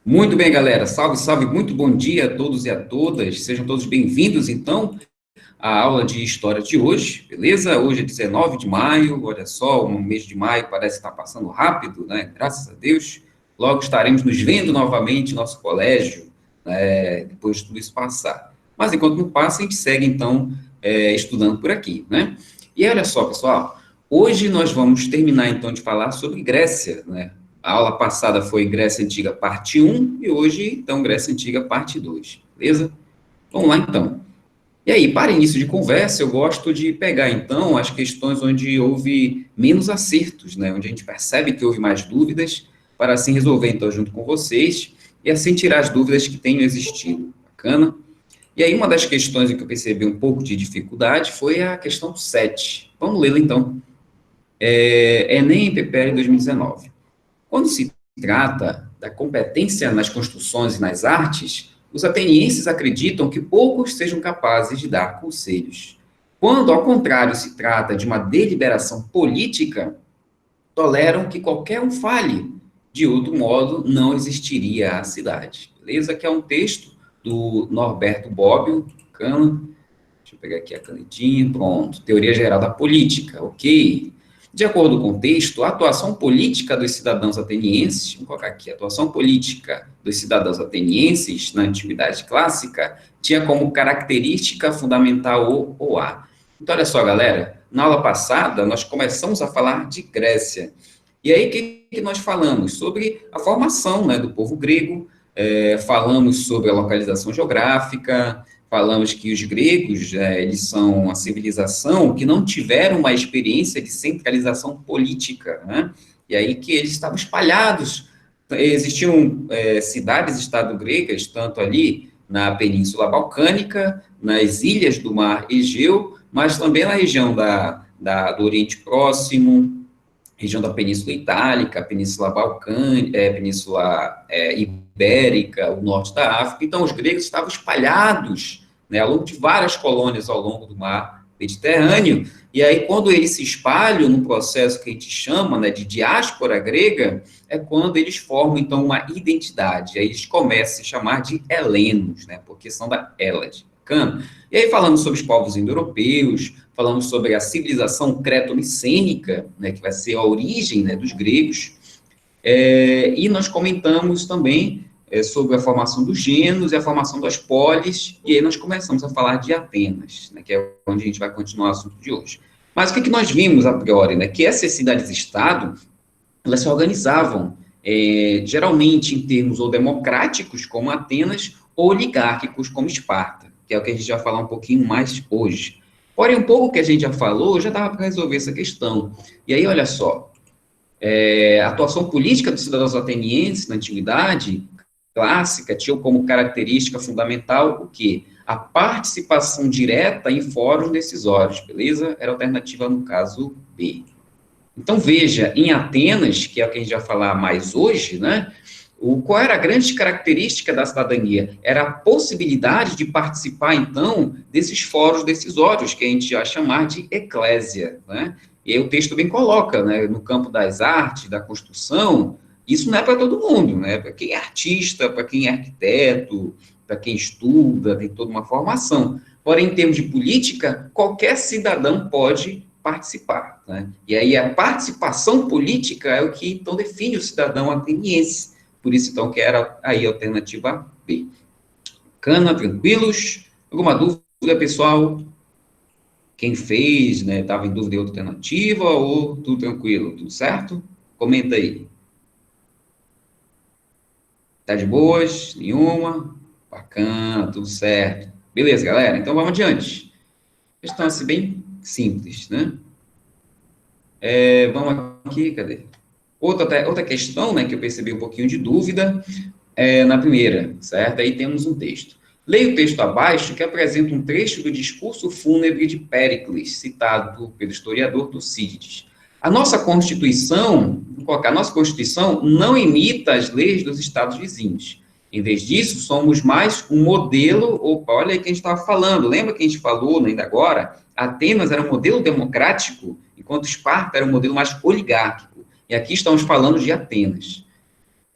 Muito bem, galera. Salve, salve, muito bom dia a todos e a todas. Sejam todos bem-vindos, então, à aula de História de hoje, beleza? Hoje é 19 de maio, olha só, o mês de maio parece estar passando rápido, né? Graças a Deus. Logo estaremos nos vendo novamente em nosso colégio, né? Depois de tudo isso passar. Mas enquanto não passa, a gente segue, então, estudando por aqui, né? E olha só, pessoal, hoje nós vamos terminar, então, de falar sobre Grécia, né? A aula passada foi Grécia Antiga, parte um e hoje, então, Grécia Antiga, parte 2, beleza? Vamos lá, então. E aí, para início de conversa, eu gosto de pegar, então, as questões onde houve menos acertos, né? Onde a gente percebe que houve mais dúvidas, para assim resolver, então, junto com vocês, e assim tirar as dúvidas que tenham existido. Bacana? E aí, uma das questões em que eu percebi um pouco de dificuldade foi a questão 7. Vamos lê-la, então. Enem e PPL 2019. Quando se trata da competência nas construções e nas artes, os atenienses acreditam que poucos sejam capazes de dar conselhos. Quando, ao contrário, se trata de uma deliberação política, toleram que qualquer um fale. De outro modo, não existiria a cidade. Beleza? Que é um texto do Norberto Bobbio, Cana. Deixa eu pegar aqui a canetinha. Pronto. Teoria Geral da Política. Ok. De acordo com o texto, a atuação política dos cidadãos atenienses, vamos colocar aqui, a atuação política dos cidadãos atenienses na antiguidade clássica tinha como característica fundamental o A. Então, olha só, galera, na aula passada nós começamos a falar de Grécia. E aí, o que nós falamos? Sobre a formação, né, do povo grego, falamos sobre a localização geográfica, falamos que os gregos, eles são uma civilização que não tiveram uma experiência de centralização política, né? E aí que eles estavam espalhados. Existiam cidades-estado gregas, tanto ali na Península Balcânica, nas ilhas do Mar Egeu, mas também na região do Oriente Próximo, região da Península Itálica, Península Balcânica, Península Ibérica, o norte da África. Então, os gregos estavam espalhados, né, ao longo de várias colônias ao longo do mar Mediterrâneo, e aí quando eles se espalham num processo que a gente chama, né, de diáspora grega, é quando eles formam, então, uma identidade, aí eles começam a se chamar de helenos, né, porque são da Hélade. E aí falando sobre os povos indo-europeus, falamos sobre a civilização creto-micênica, né, que vai ser a origem, né, dos gregos, e nós comentamos também sobre a formação dos gêneros e a formação das polis, e aí nós começamos a falar de Atenas, né, que é onde a gente vai continuar o assunto de hoje. Mas o que nós vimos a priori, né, que essas cidades-estado, elas se organizavam geralmente em termos ou democráticos, como Atenas, ou oligárquicos, como Esparta, que é o que a gente vai falar um pouquinho mais hoje. Porém, um pouco que a gente já falou, já dava para resolver essa questão. E aí, olha só, a atuação política dos cidadãos atenienses na antiguidade clássica tinha como característica fundamental o quê? A participação direta em fóruns decisórios, beleza? Era a alternativa no caso B. Então, veja, em Atenas, que é o que a gente vai falar mais hoje, né? Qual era a grande característica da cidadania? Era a possibilidade de participar, então, desses fóruns decisórios, que a gente vai chamar de eclésia, né? E aí o texto bem coloca, né, no campo das artes, da construção, isso não é para todo mundo, né? Para quem é artista, para quem é arquiteto, para quem estuda, tem toda uma formação. Porém, em termos de política, qualquer cidadão pode participar, né? E aí a participação política é o que, então, define o cidadão ateniense. Por isso, então, que era aí a alternativa B. Cana, tranquilos? Alguma dúvida, pessoal? Quem fez, né, estava em dúvida de outra alternativa ou tudo tranquilo, tudo certo? Comenta aí. Tá de boas? Nenhuma? Bacana, tudo certo. Beleza, galera? Então vamos adiante. Questão assim bem simples, né? Vamos aqui, cadê? Outra questão, né, que eu percebi um pouquinho de dúvida, na primeira, certo? Aí temos um texto. Leia o texto abaixo, que apresenta um trecho do discurso fúnebre de Péricles, citado pelo historiador Tucídides. A nossa Constituição, vou colocar, a nossa Constituição não imita as leis dos estados vizinhos. Em vez disso, somos mais um modelo, opa, olha aí que a gente estava falando, lembra que a gente falou, né, ainda agora? Atenas era um modelo democrático, enquanto Esparta era um modelo mais oligárquico. E aqui estamos falando de Atenas.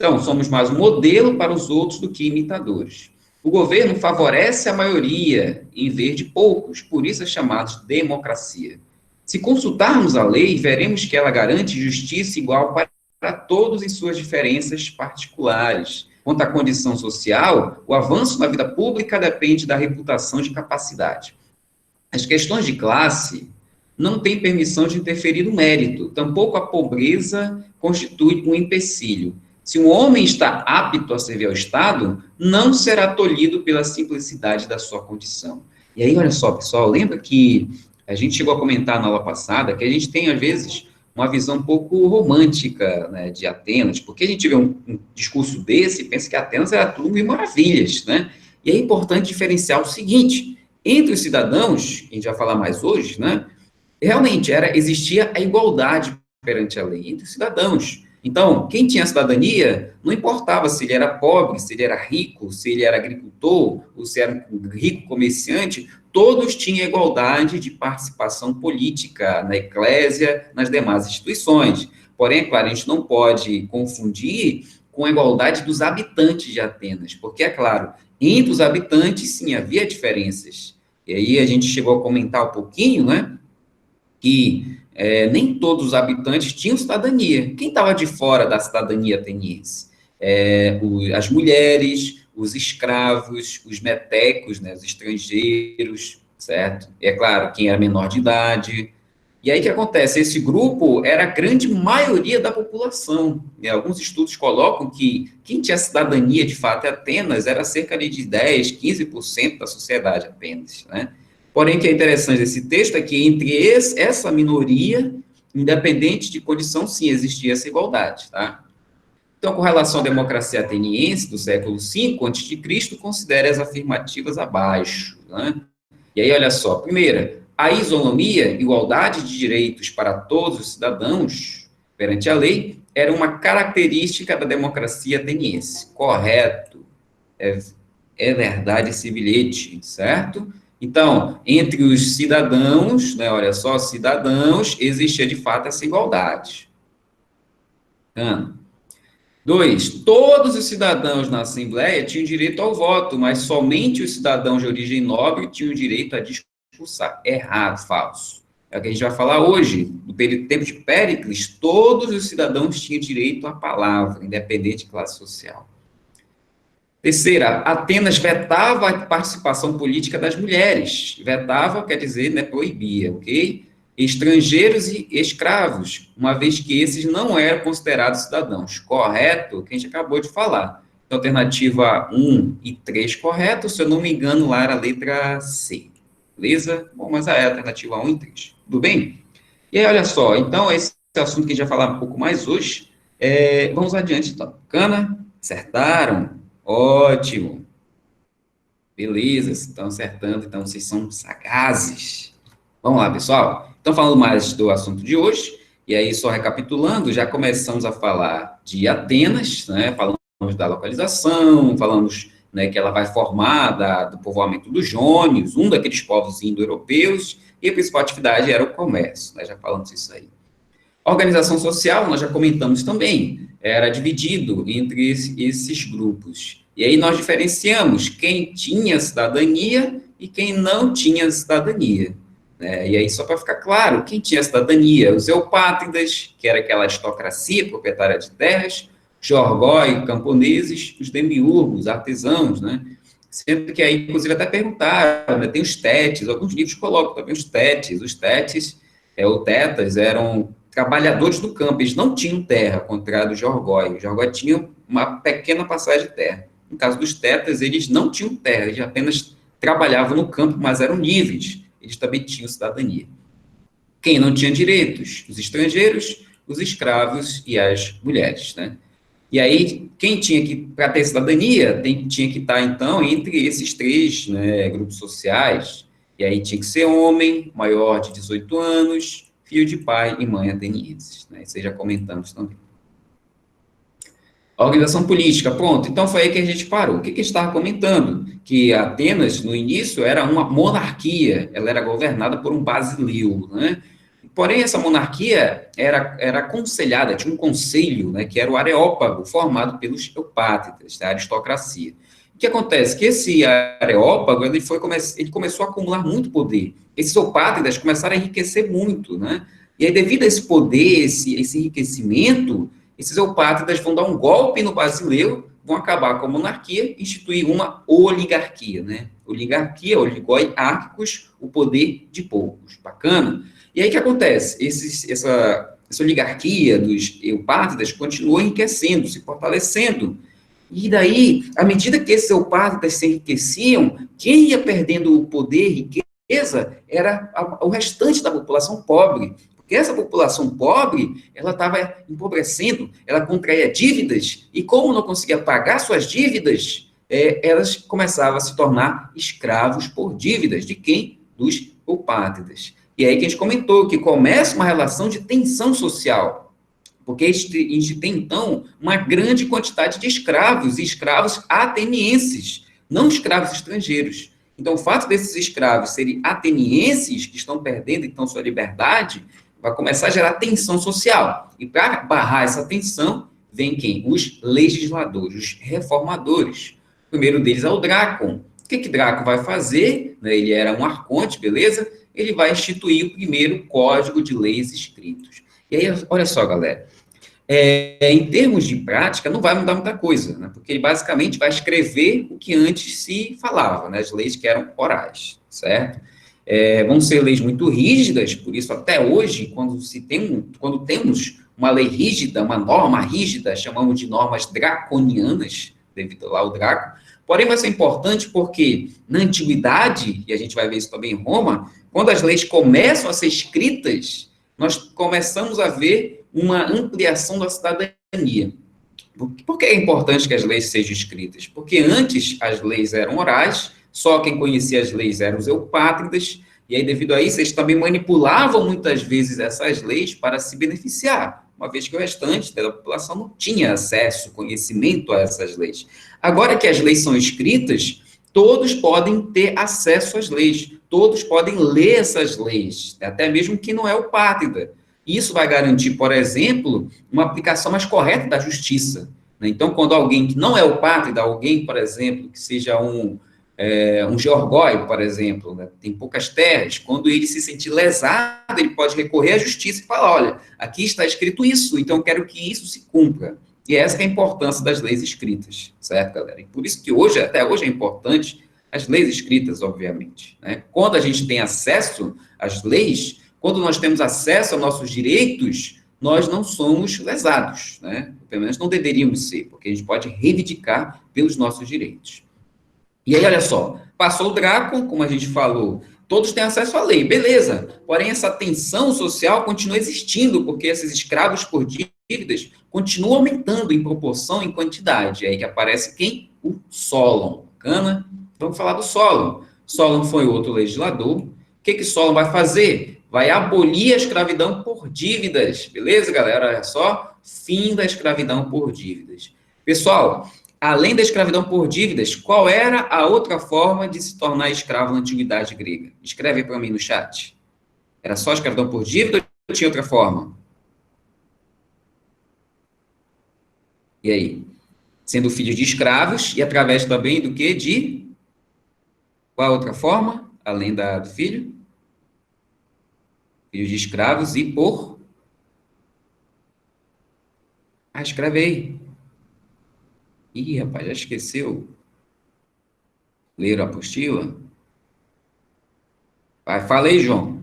Então, somos mais um modelo para os outros do que imitadores. O governo favorece a maioria, em vez de poucos, por isso é chamado de democracia. Se consultarmos a lei, veremos que ela garante justiça igual para todos em suas diferenças particulares. Quanto à condição social, o avanço na vida pública depende da reputação de capacidade. As questões de classe não têm permissão de interferir no mérito, tampouco a pobreza constitui um empecilho. Se um homem está apto a servir ao Estado, não será tolhido pela simplicidade da sua condição. E aí, olha só, pessoal, lembra que a gente chegou a comentar na aula passada que a gente tem, às vezes, uma visão um pouco romântica, né, de Atenas, porque a gente vê um discurso desse e pensa que Atenas era tudo mil maravilhas, né? E é importante diferenciar o seguinte: entre os cidadãos, a gente vai falar mais hoje, né? Realmente existia a igualdade perante a lei entre os cidadãos. Então, quem tinha cidadania, não importava se ele era pobre, se ele era rico, se ele era agricultor, ou se era um rico comerciante, todos tinham igualdade de participação política na eclésia, nas demais instituições. Porém, é claro, a gente não pode confundir com a igualdade dos habitantes de Atenas, porque, é claro, entre os habitantes, sim, havia diferenças. E aí a gente chegou a comentar um pouquinho, né, que nem todos os habitantes tinham cidadania. Quem estava de fora da cidadania ateniense? As mulheres, os escravos, os metecos, né, os estrangeiros, certo? E, é claro, quem era menor de idade. E aí o que acontece? Esse grupo era a grande maioria da população. E alguns estudos colocam que quem tinha cidadania, de fato, em Atenas, era cerca de 10, 15% da sociedade apenas, né? Porém, o que é interessante desse texto é que entre essa minoria, independente de condição, sim, existia essa igualdade, tá? Então, com relação à democracia ateniense do século V a.C., considere as afirmativas abaixo, né? E aí, olha só, primeira, a isonomia, igualdade de direitos para todos os cidadãos perante a lei, era uma característica da democracia ateniense. Correto. É verdade esse bilhete, certo? Então, entre os cidadãos, né, olha só, cidadãos, existia de fato essa igualdade. 2, todos os cidadãos na Assembleia tinham direito ao voto, mas somente os cidadãos de origem nobre tinham direito a discursar. Errado, falso. É o que a gente vai falar hoje. No tempo de Péricles, todos os cidadãos tinham direito à palavra, independente de classe social. Terceira, Atenas vetava a participação política das mulheres. Vetava quer dizer, né, proibia, ok? Estrangeiros e escravos, uma vez que esses não eram considerados cidadãos. Correto? Que a gente acabou de falar. Então, alternativa 1 e 3, correto. Se eu não me engano, lá era a letra C. Beleza? Bom, mas é a alternativa 1 e 3. Tudo bem? E aí, olha só. Então, esse assunto que a gente vai falar um pouco mais hoje. Vamos adiante, então. Bacana? Acertaram? Ótimo. Beleza, estão acertando, então vocês são sagazes. Vamos lá, pessoal. Então, falando mais do assunto de hoje, e aí só recapitulando, já começamos a falar de Atenas, né? Falamos da localização, falamos, né, que ela vai formar do povoamento dos jônios, um daqueles povos indo-europeus, e a principal atividade era o comércio, né? Já falamos isso aí. A organização social, nós já comentamos também, era dividido entre esses grupos. E aí nós diferenciamos quem tinha cidadania e quem não tinha cidadania, né? E aí, só para ficar claro, quem tinha cidadania? Os eupátridas, que era aquela aristocracia proprietária de terras, jorgói, camponeses, os demiurgos, artesãos, né? Sendo que aí, inclusive, até perguntaram, né? Tem os tetes, alguns livros colocam também os tetes. Os tetes, ou tetas, eram trabalhadores do campo, eles não tinham terra, ao contrário do jorgói. O jorgói tinha uma pequena passagem de terra. No caso dos tetas, eles não tinham terra, eles apenas trabalhavam no campo, mas eram livres. Eles também tinham cidadania. Quem não tinha direitos? Os estrangeiros, os escravos e as mulheres, né? E aí, quem tinha que, para ter cidadania, tinha que estar, então, entre esses três, né, grupos sociais. E aí tinha que ser homem, maior de 18 anos, filho de pai e mãe atenienses, né? Isso aí já comentamos também. A organização política, pronto. Então, foi aí que a gente parou. O que a gente estava comentando? Que Atenas, no início, era uma monarquia. Ela era governada por um basileu, né? Porém, essa monarquia era aconselhada, tinha um conselho, né, que era o Areópago, formado pelos Eupátridas, da aristocracia. O que acontece? Que esse Areópago, ele começou a acumular muito poder. Esses Eupátridas começaram a enriquecer muito, né? E aí, devido a esse poder, esse enriquecimento, esses Eupátridas vão dar um golpe no Basileus, vão acabar com a monarquia e instituir uma oligarquia, né? Oligarquia, oligoi, árquicos, o poder de poucos. Bacana? E aí, o que acontece? Essa oligarquia dos Eupátridas continuou enriquecendo, se fortalecendo. E daí, à medida que esses Eupátridas se enriqueciam, quem ia perdendo o poder e riqueza era o restante da população pobre. Porque essa população pobre, ela estava empobrecendo, ela contraía dívidas, e como não conseguia pagar suas dívidas, elas começavam a se tornar escravos por dívidas. De quem? Dos Eupátridas. E aí que a gente comentou que começa uma relação de tensão social, porque a gente tem, então, uma grande quantidade de escravos, e escravos atenienses, não escravos estrangeiros. Então, o fato desses escravos serem atenienses, que estão perdendo, então, sua liberdade, vai começar a gerar tensão social. E para barrar essa tensão, vem quem? Os legisladores, os reformadores. O primeiro deles é o Drácon. O que Drácon vai fazer? Ele era um arconte, beleza? Ele vai instituir o primeiro código de leis escritos. E aí, olha só, galera, em termos de prática, não vai mudar muita coisa, né? Porque ele basicamente vai escrever o que antes se falava, né? As leis que eram orais, certo? Vão ser leis muito rígidas, por isso até hoje, quando temos uma lei rígida, uma norma rígida, chamamos de normas draconianas, devido lá ao Draco, porém vai ser importante porque na antiguidade, e a gente vai ver isso também em Roma, quando as leis começam a ser escritas, nós começamos a ver uma ampliação da cidadania. Por que é importante que as leis sejam escritas? Porque antes as leis eram orais, só quem conhecia as leis eram os eupátridas, e aí, devido a isso, eles também manipulavam muitas vezes essas leis para se beneficiar, uma vez que o restante da população não tinha acesso, conhecimento a essas leis. Agora que as leis são escritas, todos podem ter acesso às leis, todos podem ler essas leis, até mesmo quem não é eupátrida. Isso vai garantir, por exemplo, uma aplicação mais correta da justiça, né? Então, quando alguém que não é eupátrida, alguém, por exemplo, que seja um georgói, por exemplo, né, tem poucas terras, quando ele se sentir lesado, ele pode recorrer à justiça e falar, olha, aqui está escrito isso, então eu quero que isso se cumpra. E essa é a importância das leis escritas, certo, galera? E por isso que hoje, até hoje, é importante as leis escritas, obviamente, né? Quando a gente tem acesso às leis, quando nós temos acesso aos nossos direitos, nós não somos lesados, né? Pelo menos não deveríamos ser, porque a gente pode reivindicar pelos nossos direitos. E aí, olha só, passou o Drácon, como a gente falou, todos têm acesso à lei, beleza. Porém, essa tensão social continua existindo, porque esses escravos por dívidas continuam aumentando em proporção, em quantidade. É aí que aparece quem? O Solon. Bacana? Vamos falar do Solon. Solon foi outro legislador. O que Solon vai fazer? Vai abolir a escravidão por dívidas. Beleza, galera? Olha só, fim da escravidão por dívidas. Pessoal, além da escravidão por dívidas, qual era a outra forma de se tornar escravo na antiguidade grega? Escreve para mim no chat. Era só escravidão por dívida ou tinha outra forma? E aí? Sendo filhos de escravos e através também do quê? Qual a outra forma? Além do filho? Filhos de escravos e por... escreve aí. Ih, rapaz, já esqueceu? Ler a apostila? Vai, fala aí, João.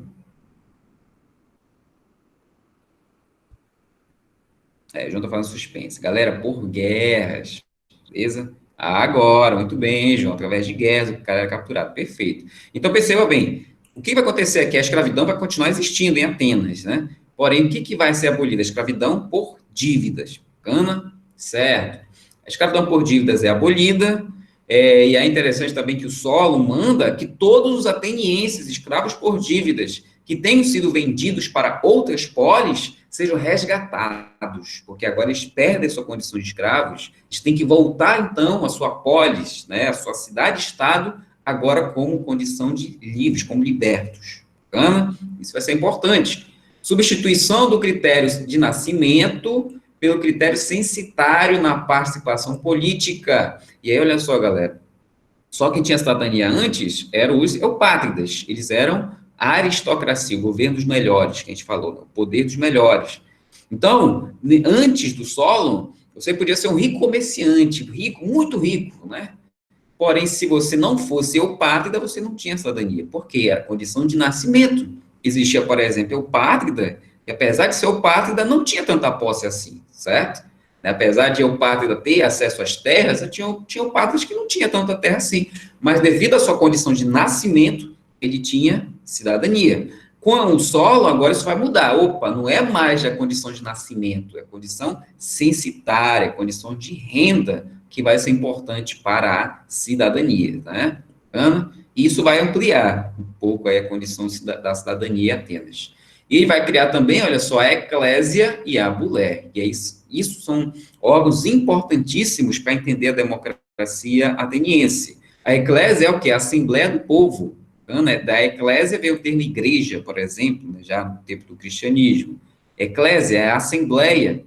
João tá falando suspense. Galera, por guerras. Beleza? Agora, muito bem, João. Através de guerras, o cara era capturado. Perfeito. Então, perceba bem. O que vai acontecer aqui? A escravidão vai continuar existindo em Atenas, né? Porém, o que vai ser abolido? A escravidão por dívidas. Bacana? Certo. A escravidão por dívidas é abolida, e é interessante também que o Solon manda que todos os atenienses escravos por dívidas que tenham sido vendidos para outras polis sejam resgatados, porque agora eles perdem a sua condição de escravos, eles têm que voltar, então, à sua polis, né, à sua cidade-estado, agora como condição de livres, como libertos. Bacana? Isso vai ser importante. Substituição do critério de nascimento pelo critério censitário na participação política. E aí, olha só, galera, só quem tinha cidadania antes eram os eupátridas, eles eram a aristocracia, o governo dos melhores, que a gente falou, o poder dos melhores. Então, antes do Solon, você podia ser um rico comerciante, rico, muito rico, né? Porém, se você não fosse eupátrida, você não tinha cidadania, porque era condição de nascimento. Existia, por exemplo, eupátrida, que apesar de ser eupátrida, não tinha tanta posse assim, certo? Apesar de eupátrida ter acesso às terras, tinha eupátridas que não tinha tanta terra assim, mas devido à sua condição de nascimento, ele tinha cidadania. Com o Solon, agora isso vai mudar. Opa, não é mais a condição de nascimento, é a condição censitária, a condição de renda, que vai ser importante para a cidadania, né? E isso vai ampliar um pouco aí a condição da cidadania em Atenas. E ele vai criar também, olha só, a eclésia e a bulé. E é isso são órgãos importantíssimos para entender a democracia ateniense. A eclésia é o quê? A Assembleia do Povo. Né? Da eclésia veio o termo igreja, por exemplo, né? Já no tempo do cristianismo. Eclésia é a assembleia.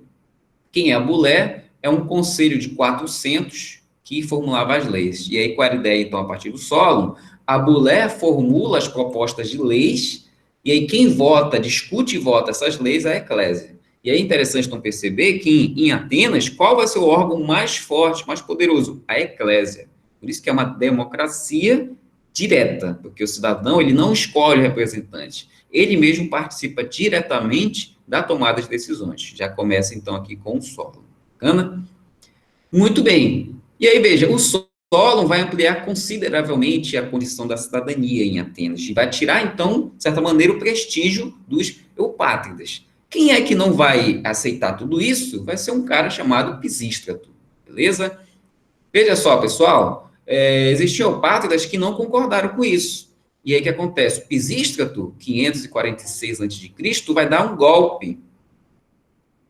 Quem é a bulé? É um conselho de 400 que formulava as leis. E aí, qual era a ideia, então, a partir do Solon? A bulé formula as propostas de leis, e aí quem vota, discute e vota essas leis é a eclésia. E é interessante, então, perceber que em Atenas, qual vai ser o órgão mais forte, mais poderoso? A eclésia. Por isso que é uma democracia direta, porque o cidadão ele não escolhe o representante, ele mesmo participa diretamente da tomada de decisões. Já começa, então, aqui com o Solon. Bacana? Muito bem. E aí, veja, o Solon vai ampliar consideravelmente a condição da cidadania em Atenas, e vai tirar, então, de certa maneira, o prestígio dos eupátridas. Quem é que não vai aceitar tudo isso? Vai ser um cara chamado Pisístrato, beleza? Veja só, pessoal, existiam eupátridas que não concordaram com isso. E aí o que acontece? O Pisístrato, 546 a.C., vai dar um golpe.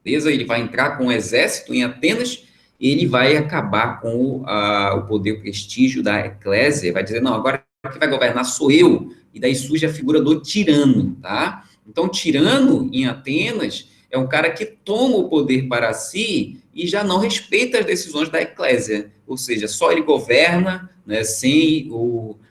Beleza? Ele vai entrar com um exército em Atenas e ele vai acabar com o poder, o prestígio da eclésia. Vai dizer, não, agora quem vai governar sou eu. E daí surge a figura do tirano, tá? Então, o tirano em Atenas é um cara que toma o poder para si e já não respeita as decisões da eclésia. Ou seja, só ele governa, né, sem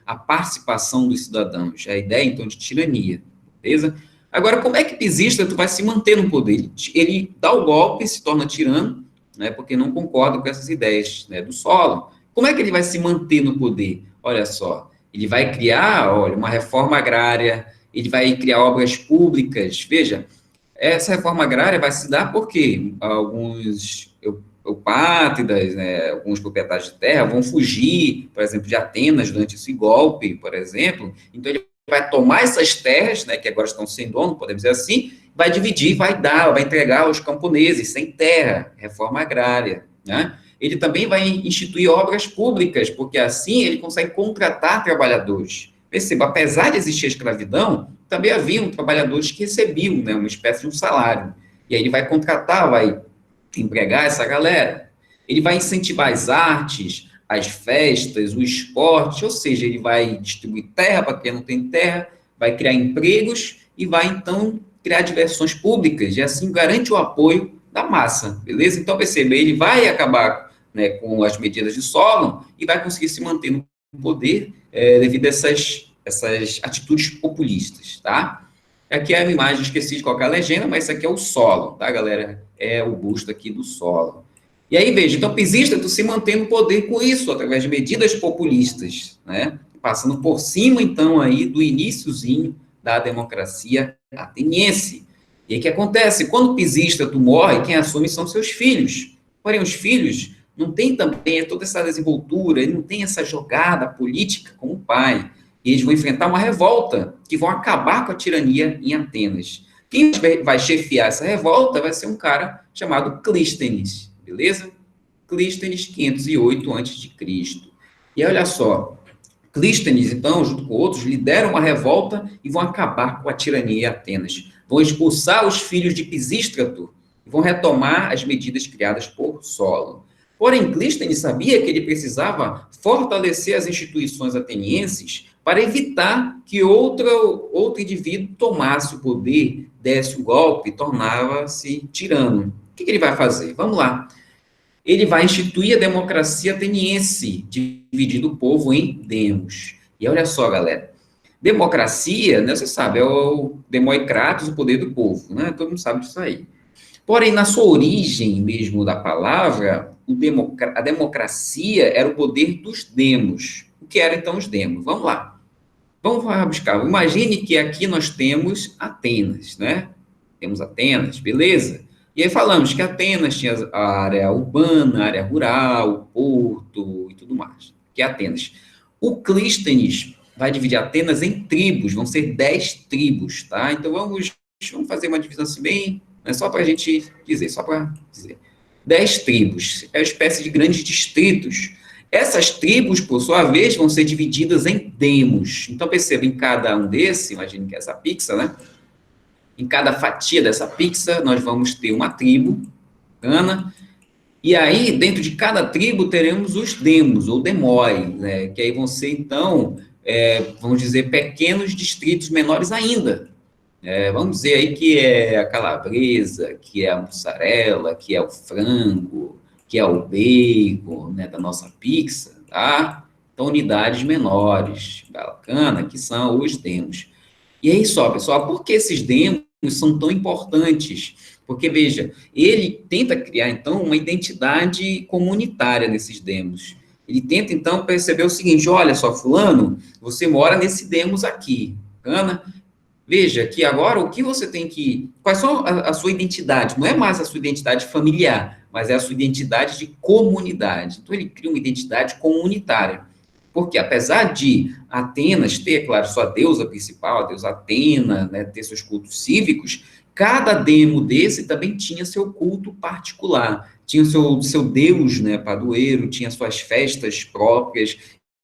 a participação dos cidadãos. A ideia, então, de tirania. Beleza? Agora, como é que Pisístrato vai se manter no poder? Ele dá o golpe, se torna tirano, né, porque não concorda com essas ideias, né, do Solon. Como é que ele vai se manter no poder? Olha só, ele vai criar, olha, uma reforma agrária, ele vai criar obras públicas. Veja, essa reforma agrária vai se dar porque alguns eupátridas, né, alguns proprietários de terra vão fugir, por exemplo, de Atenas durante esse golpe, por exemplo. Então, ele vai tomar essas terras, né, que agora estão sem dono, podemos dizer assim, vai dividir, vai entregar aos camponeses sem terra, reforma agrária, né? Ele também vai instituir obras públicas, porque assim ele consegue contratar trabalhadores. Perceba, apesar de existir a escravidão, também haviam trabalhadores que recebiam, né, uma espécie de um salário. E aí ele vai contratar, vai empregar essa galera. Ele vai incentivar as artes, as festas, o esporte, ou seja, ele vai distribuir terra para quem não tem terra, vai criar empregos e vai, então, criar diversões públicas, e assim garante o apoio da massa, beleza? Então, perceba, ele vai acabar, né, com as medidas de Solon e vai conseguir se manter no poder devido a essas atitudes populistas, tá? Aqui é a imagem, esqueci de colocar a legenda, mas isso aqui é o Solon, tá, galera? É o busto aqui do Solon. E aí, veja, então, Pisístrato se mantém no poder com isso, através de medidas populistas, né? Passando por cima, então, aí do iniciozinho da democracia ateniense. E aí, o que acontece? Quando Pisístrato morre, quem assume são seus filhos. Porém, os filhos não têm também toda essa desenvoltura, ele não tem essa jogada política como o pai. E eles vão enfrentar uma revolta, que vão acabar com a tirania em Atenas. Quem vai chefiar essa revolta vai ser um cara chamado Clístenes, beleza? Clístenes, 508 a.C. E olha só, Clístenes, então, junto com outros, lideram uma revolta e vão acabar com a tirania em Atenas. Vão expulsar os filhos de Pisístrato e vão retomar as medidas criadas por Solon. Porém, Clístenes sabia que ele precisava fortalecer as instituições atenienses para evitar que outro indivíduo tomasse o poder desse o golpe, tornava-se tirano. O que ele vai fazer? Vamos lá. Ele vai instituir a democracia ateniense, dividindo o povo em demos. E olha só, galera, democracia, né, você sabe, é o democratos, o poder do povo, né? Todo mundo sabe disso aí. Porém, na sua origem mesmo da palavra, a democracia era o poder dos demos. O que eram então os demos? Vamos lá. Vamos buscar. Imagine que aqui nós temos Atenas, né? Temos Atenas, beleza? E aí falamos que Atenas tinha a área urbana, a área rural, o porto e tudo mais. Que é Atenas. O Clístenes vai dividir Atenas em tribos, vão ser 10 tribos, tá? Então vamos fazer uma divisão assim bem, né, só para a gente dizer, só para dizer. 10 tribos, é uma espécie de grandes distritos. Essas tribos, por sua vez, vão ser divididas em demos. Então, perceba, em cada um desses, imagine que é essa pizza, né? Em cada fatia dessa pizza, nós vamos ter uma tribo, bacana, e aí, dentro de cada tribo, teremos os demos, ou demói, né? Que aí vão ser, então, vamos dizer, pequenos distritos menores ainda. Vamos dizer aí que é a calabresa, que é a mussarela, que é o frango, que é o bacon, né, da nossa pizza, tá? Então, unidades menores, bacana, que são os demos. E aí só, pessoal, por que esses demos são tão importantes? Porque, veja, ele tenta criar, então, uma identidade comunitária nesses demos. Ele tenta, então, perceber o seguinte, olha só, fulano, você mora nesse demos aqui, bacana? Veja que agora o que você tem que... Quais são a sua identidade? Não é mais a sua identidade familiar, mas é a sua identidade de comunidade. Então, ele cria uma identidade comunitária. Porque, apesar de Atenas ter, claro, sua deusa principal, a deusa Atena, né, ter seus cultos cívicos, cada demo desse também tinha seu culto particular. Tinha o seu deus, né, padroeiro, tinha suas festas próprias.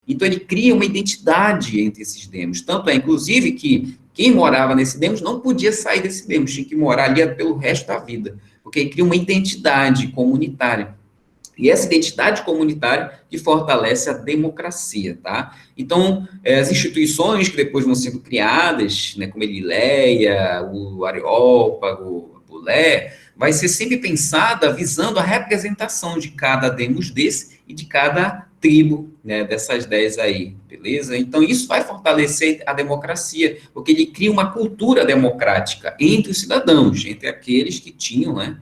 Então, ele cria uma identidade entre esses demos. Tanto é, inclusive, que quem morava nesse demos não podia sair desse demos, tinha que morar ali pelo resto da vida, porque ele cria uma identidade comunitária. E essa identidade comunitária que fortalece a democracia, tá? Então, as instituições que depois vão sendo criadas, né, como a Elileia, o Areópago, a Bulé, vai ser sempre pensada visando a representação de cada demos desse e de cada tribo, né, dessas 10 aí, beleza? Então, isso vai fortalecer a democracia, porque ele cria uma cultura democrática entre os cidadãos, entre aqueles que tinham, né,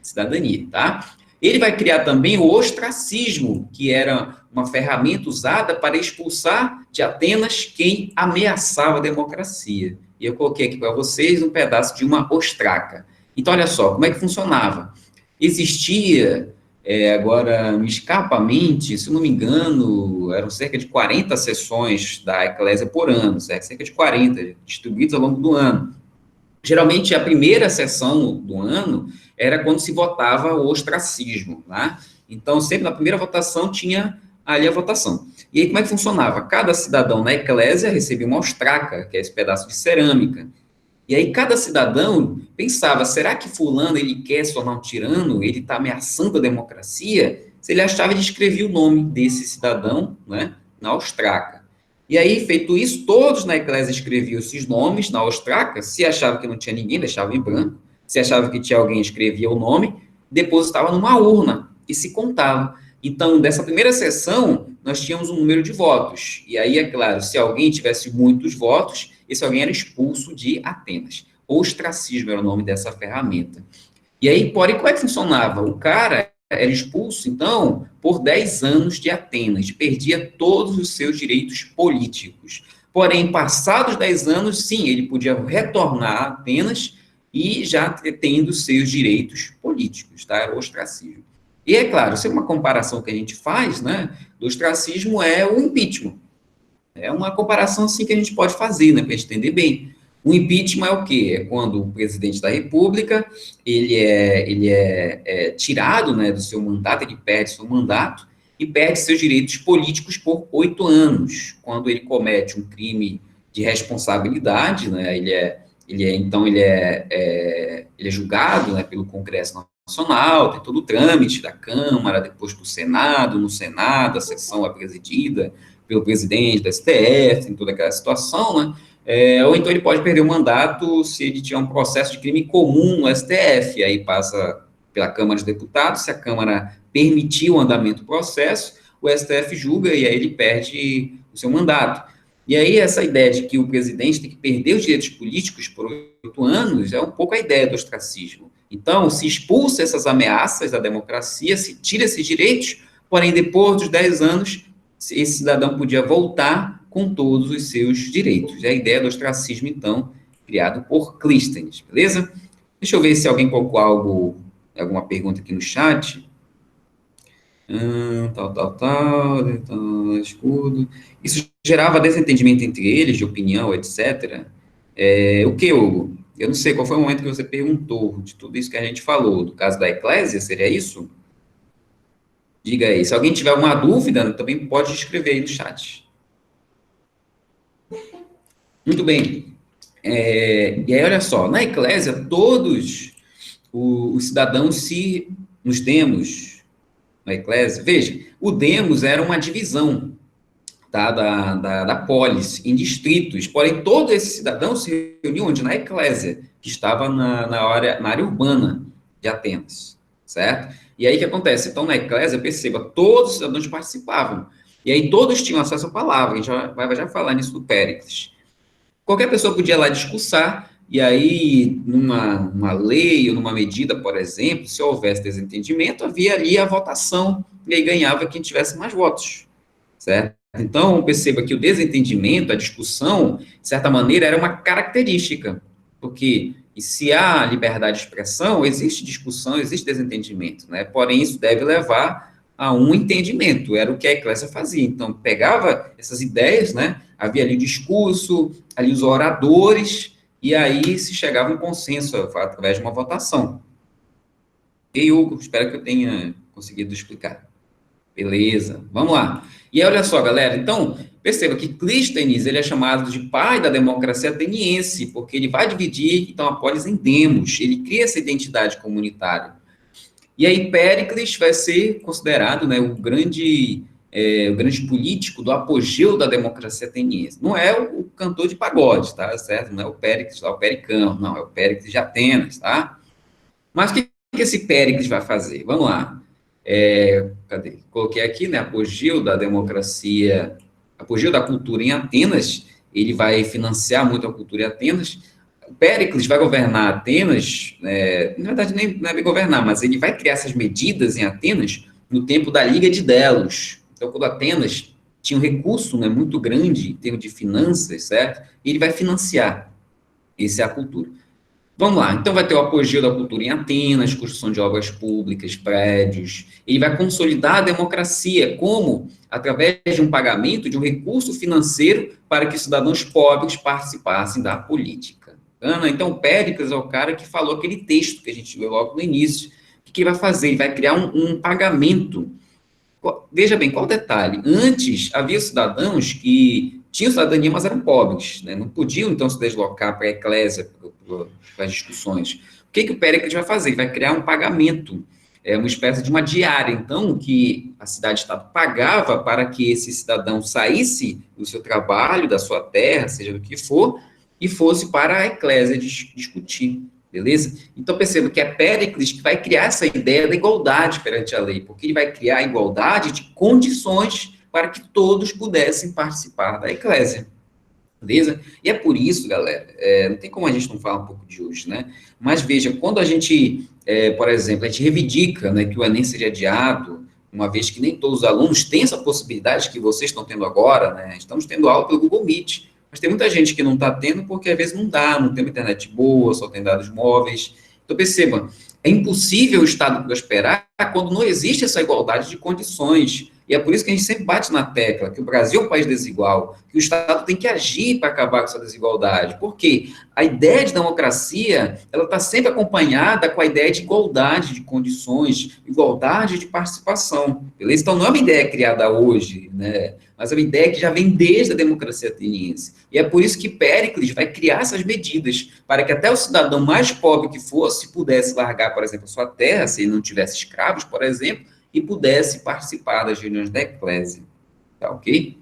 cidadania, tá? Ele vai criar também o ostracismo, que era uma ferramenta usada para expulsar de Atenas quem ameaçava a democracia. E eu coloquei aqui para vocês um pedaço de uma ostraca. Então, olha só, como é que funcionava? Existia, agora, me escapa a mente, se não me engano, eram cerca de 40 sessões da Eclésia por ano, certo? Cerca de 40, distribuídas ao longo do ano. Geralmente, a primeira sessão do ano era quando se votava o ostracismo, né? Então, sempre na primeira votação tinha ali a votação. E aí, como é que funcionava? Cada cidadão na eclésia recebia uma ostraca, que é esse pedaço de cerâmica. E aí, cada cidadão pensava, será que fulano, ele quer se tornar um tirano? Ele está ameaçando a democracia? Se ele achava, ele escrevia o nome desse cidadão, né, na ostraca. E aí, feito isso, todos na eclésia escreviam esses nomes na ostraca. Se achava que não tinha ninguém, deixava em branco. Se achava que tinha alguém, escrevia o nome, depositava numa urna e se contava. Então, dessa primeira sessão, nós tínhamos um número de votos. E aí, é claro, se alguém tivesse muitos votos, esse alguém era expulso de Atenas. Ostracismo era o nome dessa ferramenta. E aí, porém, como é que funcionava? O cara era expulso, então, por 10 anos de Atenas, perdia todos os seus direitos políticos. Porém, passados 10 anos, sim, ele podia retornar a Atenas e já tendo seus direitos políticos, tá? Era o ostracismo. E é claro, se é uma comparação que a gente faz, né, do ostracismo é o impeachment. É uma comparação assim que a gente pode fazer, né, para a gente entender bem. O impeachment é o quê? É quando o presidente da República, ele é tirado, né, do seu mandato, ele perde seu mandato e perde seus direitos políticos por 8 anos. Quando ele comete um crime de responsabilidade, né, ele é julgado, né, pelo Congresso Nacional, tem todo o trâmite da Câmara, depois para o Senado, no Senado a sessão é presidida pelo presidente da STF, tem toda aquela situação, né? Ou então ele pode perder o mandato se ele tiver um processo de crime comum no STF, aí passa pela Câmara dos Deputados, se a Câmara permitir o andamento do processo, o STF julga e aí ele perde o seu mandato. E aí essa ideia de que o presidente tem que perder os direitos políticos por 8 anos é um pouco a ideia do ostracismo. Então, se expulsa essas ameaças à democracia, se tira esses direitos, porém, depois dos 10 anos, esse cidadão podia voltar com todos os seus direitos. É a ideia do ostracismo, então, criado por Clístenes, beleza? Deixa eu ver se alguém colocou alguma pergunta aqui no chat. Escudo. Isso gerava desentendimento entre eles, de opinião, etc. O que, Hugo? Eu não sei qual foi o momento que você perguntou de tudo isso que a gente falou, do caso da Eclésia, seria isso? Diga aí. Se alguém tiver alguma dúvida, também pode escrever aí no chat. Muito bem. E aí, olha só, na Eclésia, todos os cidadãos nos demos, na Eclésia, veja, o demos era uma divisão, tá, da polis, em distritos, porém, todos esses cidadãos se reuniam onde? Na Eclésia, que estava na área urbana de Atenas, certo? E aí, o que acontece? Então, na Eclésia, perceba, todos os cidadãos participavam, e aí todos tinham acesso à palavra, a gente vai já falar nisso do Péricles. Qualquer pessoa podia ir lá discursar, e aí, numa lei ou numa medida, por exemplo, se houvesse desentendimento, havia ali a votação, e aí ganhava quem tivesse mais votos, certo? Então, perceba que o desentendimento, a discussão, de certa maneira, era uma característica, porque se há liberdade de expressão, existe discussão, existe desentendimento, né? Porém, isso deve levar a um entendimento, era o que a Eclésia fazia. Então, pegava essas ideias, né? Havia ali o discurso, ali os oradores, e aí se chegava a um consenso através de uma votação. E Hugo, espero que eu tenha conseguido explicar. Beleza, vamos lá. E olha só, galera, então, perceba que Clístenes, ele é chamado de pai da democracia ateniense, porque ele vai dividir, então, a polis em demos, ele cria essa identidade comunitária. E aí Péricles vai ser considerado, né, o grande político do apogeu da democracia ateniense. Não é o cantor de pagode, tá, certo? Não é o Péricles lá, o Pericão, não, é o Péricles de Atenas, tá? Mas o que esse Péricles vai fazer? Vamos lá. Cadê? Coloquei aqui, né, apogeu da democracia, apogeu da cultura em Atenas, ele vai financiar muito a cultura em Atenas. O Péricles vai governar Atenas, na verdade, nem não é bem governar, mas ele vai criar essas medidas em Atenas no tempo da Liga de Delos. Então, quando Atenas tinha um recurso, né, muito grande em termos de finanças, certo? E ele vai financiar a cultura. Vamos lá, então vai ter o apogeu da cultura em Atenas, construção de obras públicas, prédios. Ele vai consolidar a democracia, como? Através de um pagamento, de um recurso financeiro para que cidadãos pobres participassem da política. Então, Péricles é o cara que falou aquele texto que a gente viu logo no início. O que ele vai fazer? Ele vai criar um pagamento. Veja bem, qual o detalhe? Antes, havia cidadãos que tinham cidadania, mas eram pobres, né? Não podiam, então, se deslocar para a eclésia, para as discussões. O que o Péricles vai fazer? Ele vai criar um pagamento, uma espécie de uma diária, então, que a cidade-estado pagava para que esse cidadão saísse do seu trabalho, da sua terra, seja do que for, e fosse para a eclésia discutir, beleza? Então, perceba que é Péricles que vai criar essa ideia da igualdade perante a lei, porque ele vai criar a igualdade de condições para que todos pudessem participar da eclésia, beleza? E é por isso, galera, não tem como a gente não falar um pouco de hoje, né? Mas veja, quando a gente, por exemplo, a gente reivindica, né, que o Enem seja adiado, uma vez que nem todos os alunos têm essa possibilidade que vocês estão tendo agora, né? Estamos tendo aula pelo Google Meet, mas tem muita gente que não está tendo porque às vezes não dá, não tem uma internet boa, só tem dados móveis. Então, perceba, é impossível o Estado prosperar quando não existe essa igualdade de condições. E é por isso que a gente sempre bate na tecla que o Brasil é um país desigual, que o Estado tem que agir para acabar com essa desigualdade. Por quê? A ideia de democracia, ela está sempre acompanhada com a ideia de igualdade de condições, igualdade de participação, beleza? Então, não é uma ideia criada hoje, né? Mas é uma ideia que já vem desde a democracia ateniense. E é por isso que Péricles vai criar essas medidas, para que até o cidadão mais pobre que fosse, pudesse largar, por exemplo, a sua terra, se ele não tivesse escravos, por exemplo, e pudesse participar das reuniões da eclésia. Tá ok?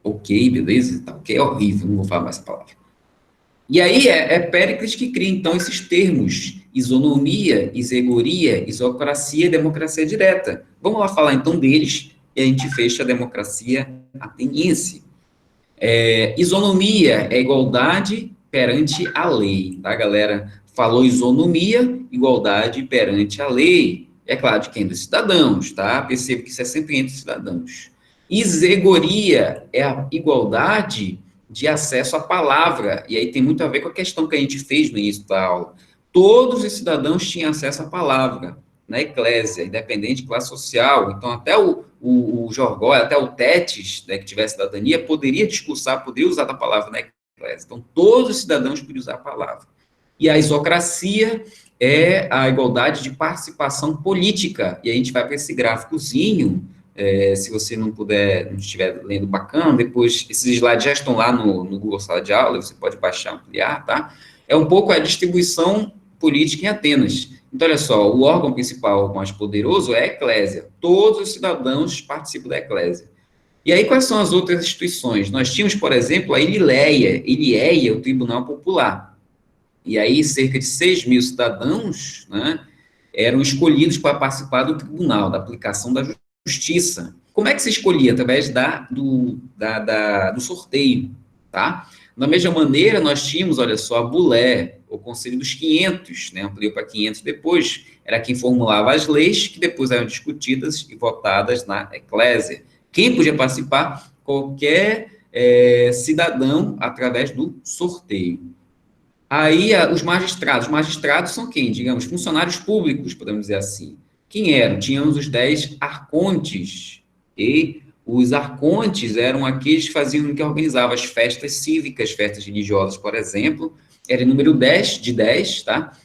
Ok, beleza? Tá, ok, é horrível, não vou falar mais essa palavra. E aí é Péricles que cria, então, esses termos: isonomia, isegoria, isocracia e democracia direta. Vamos lá falar, então, deles, e a gente fecha a democracia ateniense. Isonomia é igualdade perante a lei, tá, galera? Falou isonomia, igualdade perante a lei. É claro, de quem? Dos cidadãos, tá? Perceba que isso é sempre entre cidadãos. Isegoria é a igualdade de acesso à palavra, e aí tem muito a ver com a questão que a gente fez no início da aula. Todos os cidadãos tinham acesso à palavra na eclésia, independente de classe social. Então, até o Jorgói, até o Tétis, né, que tivesse cidadania, poderia discursar, poderia usar a palavra na eclésia. Então, todos os cidadãos podiam usar a palavra. E a isocracia é a igualdade de participação política. E a gente vai para esse gráficozinho, se você não puder, não estiver lendo bacana, depois, esses slides já estão lá no Google Sala de Aula, você pode baixar, ampliar, tá? É um pouco a distribuição política em Atenas. Então, olha só, o órgão principal mais poderoso é a eclésia. Todos os cidadãos participam da eclésia. E aí, quais são as outras instituições? Nós tínhamos, por exemplo, a Ilieia, o Tribunal Popular. E aí, cerca de 6 mil cidadãos, né, eram escolhidos para participar do tribunal, da aplicação da justiça. Como é que se escolhia? Através do sorteio, tá? Da mesma maneira, nós tínhamos, olha só, a Bulé, o Conselho dos 500, né, ampliou para 500 depois, era quem formulava as leis que depois eram discutidas e votadas na eclésia. Quem podia participar? Qualquer cidadão, através do sorteio. Aí, os magistrados são quem? Digamos, funcionários públicos, podemos dizer assim. Quem eram? Tínhamos os 10 arcontes, e os arcontes eram aqueles que organizavam as festas cívicas, festas religiosas, por exemplo, era o número 10 de 10, tá?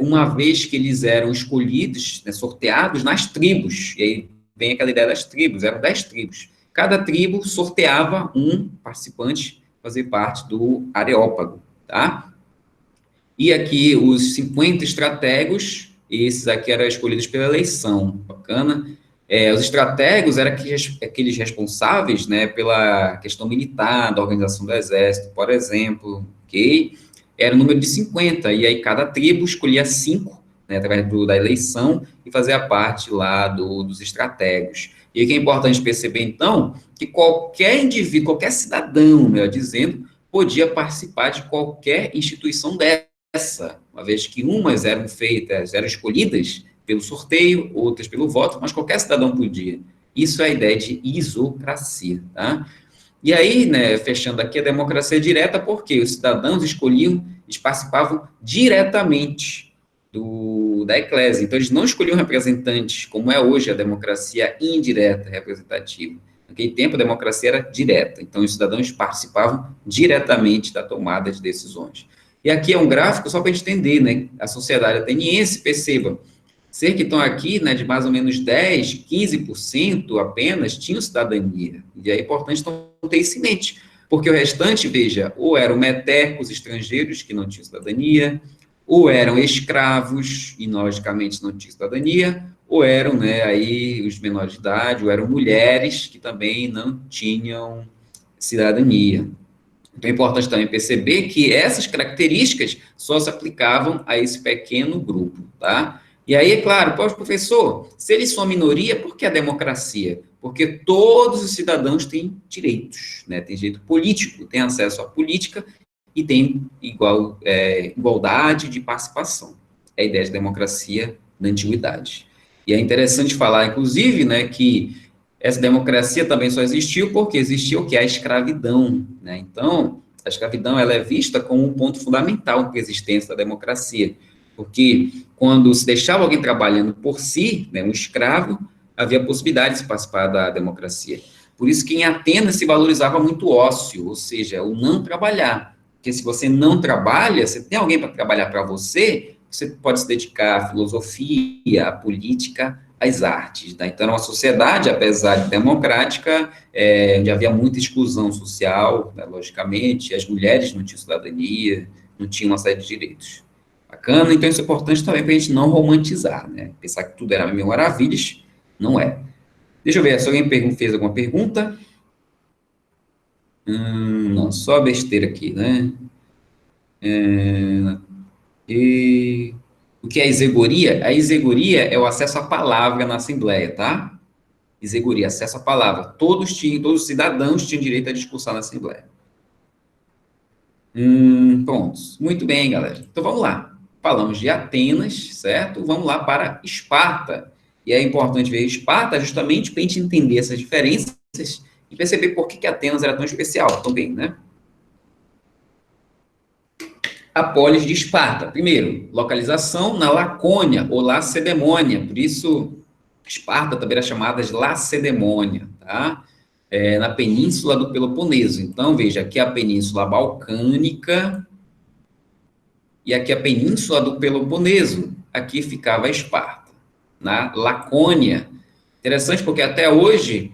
Uma vez que eles eram escolhidos, né, sorteados nas tribos, e aí vem aquela ideia das tribos, eram 10 tribos. Cada tribo sorteava um participante fazer parte do Areópago, tá? E aqui os 50 estratégos, esses aqui eram escolhidos pela eleição, bacana. Os estratégos eram aqueles responsáveis, né, pela questão militar, da organização do exército, por exemplo, ok? Era o número de 50, e aí cada tribo escolhia 5, né, através da eleição, e fazia parte lá dos estratégos. E aqui é importante perceber, então, que qualquer indivíduo, qualquer cidadão, melhor dizendo, podia participar de qualquer instituição dessa, uma vez que umas eram feitas, eram escolhidas pelo sorteio, outras pelo voto, mas qualquer cidadão podia. Isso é a ideia de isocracia, tá? E aí, né, fechando aqui, a democracia direta, porque os cidadãos escolhiam, eles participavam diretamente da eclésia. Então, eles não escolhiam representantes, como é hoje a democracia indireta representativa. Naquele tempo, a democracia era direta. Então, os cidadãos participavam diretamente da tomada de decisões. E aqui é um gráfico só para a gente entender, né? A sociedade ateniense, perceba, cerca que estão aqui, né, de mais ou menos 10, 15% apenas tinham cidadania. E é importante então ter isso em mente, porque o restante, veja, ou eram metecos estrangeiros que não tinham cidadania, ou eram escravos e, logicamente, não tinham cidadania, ou eram, né, aí os menores de idade, ou eram mulheres que também não tinham cidadania. Então, é importante também perceber que essas características só se aplicavam a esse pequeno grupo, tá? E aí, é claro, professor, se eles são minoria, por que a democracia? Porque todos os cidadãos têm direitos, né? Tem direito político, têm acesso à política e têm igualdade de participação. É a ideia de democracia na antiguidade. E é interessante falar, inclusive, né, que essa democracia também só existiu porque existiu o que? A escravidão, né? Então, a escravidão ela é vista como um ponto fundamental para a existência da democracia, porque quando se deixava alguém trabalhando por si, né, um escravo, havia possibilidade de se participar da democracia. Por isso que em Atenas se valorizava muito o ócio, ou seja, o não trabalhar. Porque se você não trabalha, você tem alguém para trabalhar para você, você pode se dedicar à filosofia, à política, às artes. Tá? Então, era uma sociedade, apesar de democrática, onde havia muita exclusão social, né, logicamente, as mulheres não tinham cidadania, não tinham uma série de direitos. Bacana, então isso é importante também para a gente não romantizar, né? Pensar que tudo era mil maravilhas, não é. Deixa eu ver, se alguém fez alguma pergunta. Não, só besteira aqui, né? E o que é isegoria? A isegoria é o acesso à palavra na Assembleia, tá? Isegoria, acesso à palavra. Todos os cidadãos tinham direito a discursar na Assembleia. Prontos. Muito bem, galera. Então vamos lá. Falamos de Atenas, certo? Vamos lá para Esparta. E é importante ver Esparta justamente para a gente entender essas diferenças e perceber por que Atenas era tão especial também, né? A polis de Esparta. Primeiro, localização na Lacônia ou Lacedemônia. Por isso, Esparta também era chamada de Lacedemônia, tá? Na península do Peloponeso. Então, veja, aqui é a península balcânica e aqui é a península do Peloponeso. Aqui ficava Esparta, na Lacônia. Interessante porque até hoje